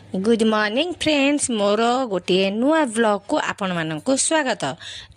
Good morning friends मोर गोटे नुआ vlog को आपण मानक स्वागत।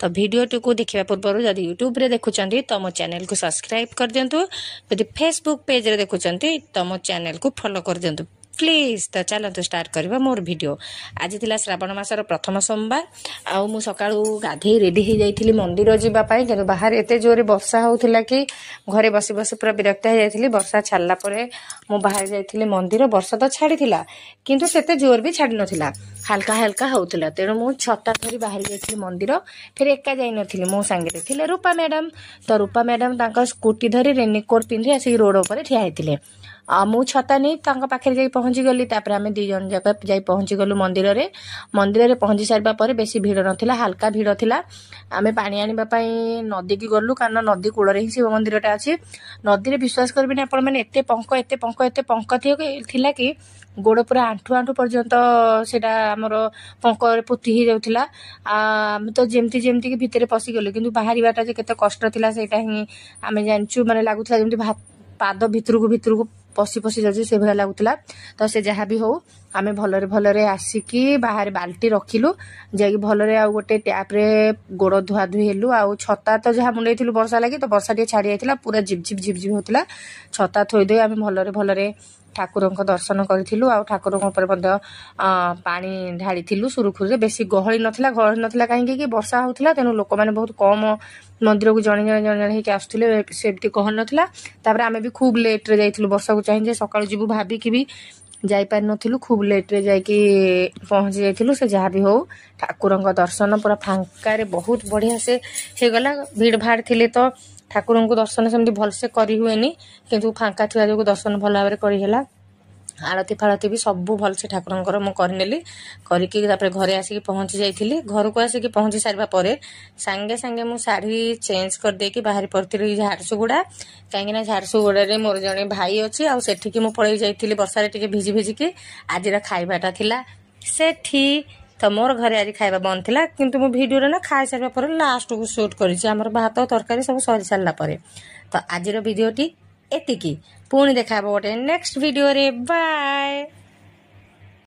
तो वीडियो को देखा पूर्व जब यूट्यूब रे देखुंट तो मो चैनल को सब्सक्राइब कर दिंतु, जब फेसबुक पेज रे देखुंट तो मो चैनल को फॉलो कर दिंतु प्लीज। तो चलतु स्टार्ट करवा मोर वीडियो। आज थिला श्रावण मासर प्रथम सोमवार आउ मु सकाळू गाधे रेडी हो जाइथिली मंदिर जीवा पाई, किंतु बाहर एते जोरे वर्षा होउथिला कि घरे बसी बसी पूरा विरक्त हो जाइथिली। वर्षा छाड़ला परे मु बाहर जाइथिली मंदिर। वर्षा तो छाड़ीथिला किंतु सेते जोर भी छाड़ी नथिला, हल्का हल्का होउथिला। तेणु मु छता धरी बाहर जाइथिली मंदिर। फिर एका जाई नथिली, मो संगे थिले रूपा मैडम। तो रूपा मैडम तांका स्कूटी धरी रेनकोट पिंधि आसी रोड ऊपर ठिया हेतिले। मु छता नहीं पाखे जाई पहुंची गली। तापर आमे दी जन जाक जाई पहुंची गलु मंदिर रे। मंदिर रे पहुंची सारबा परे बेसी भीड़ नथिला, हल्का भीड़ थिला। आमे पानी आनिबा पई नदी की गलु, कारण नदी कूल रे ही शिव मंदिरटा अछि। नदी रे विश्वास करबिनी आपण माने एते पंक थिला कि गोड़ पूरा आंठू आंठू पर्यंत सेटा हमर पंक रे पुती ही जाउथिला। आमे तो जेमती जेमती कि भितरे पसी गलु, किंतु बाहरीबाटा जे केते कष्ट थिला सेटा ही आमे जानचु। माने लागुथिला जेमती पाद भितरକୁ पसी पसी जाଉଛି से भला लाଗୁଥିଲା। तो से जहाँ भी हो आमे भलरे आसिकी बाहर बाल्टी रखिलु, जाई भलरे आ गोटे टैप रे गोड़ धुआ धुई हेलु। आ छता तो जहाँ मुंडेइथिलु वर्षा लागि, तो वर्षा टे छाड़ी आइथिला, पूरा झिप झिप होतिला। छता थोई दे आमे भलरे ठाकुरଙ୍କ दर्शन करिथिलु। आ ठाकुरଙ୍କ ऊपर मध्ये पानी ढाळिथिलु सुरुखुरे। बेसी गहଳି नथिला काहेकि कि वर्षा होतिला, तेनु लोक माने बहुत कम मंदिर को जणे ही आसुथिले, सेमती गहळ नथिला। तापर आमे भी खूब लेट रे जाइथिलु, वर्षा को चाहि जे सकाळ जिबु भाबी कि भी जाई पार नथिलु। खूब लेट रे जाई कि पहुंच जाइथिलु। से जहाँ भी हो ठाकुरଙ୍କ दर्शन पूरा फांका रे बहुत बढ़िया से हे गला। भीड़ भाड़ थिले तो ठाकुरଙ୍କୁ दर्शन सेमती भल से करी हुएनी, किंतु फांका थिया जो दर्शन भल भाबरे करी हैला। आरती फारती भी सब भल से ठाकुरଙ୍କର मु करनेली। करिकी तापर घरे आसिकी पहुंची जाइथिली। घर को आसिकी पहुंची सारबा परे संगे संगे मु साड़ी चेंज कर देकी बाहर पड़ती झारसुगुड़ा। कहीं ना झारसुगुड़ा रे मोर जने भाई अच्छी, आ सेठी की मु पळै जाइथिली वर्षा रे टिके भिजी भिजी की। आज खाइबाटा थिला सेठी। तो मोर घरे आज खाइबा बंद थिला, किंतु मु वीडियो रे ना खाइ सारबा परे लास्ट को शूट करिछि। हमर भात तरकारी सब सरी सारला परे। तो आज वीडियोटी एतिकी। पुणी देखा गोटे नेक्स्ट वीडियो रे। बाय।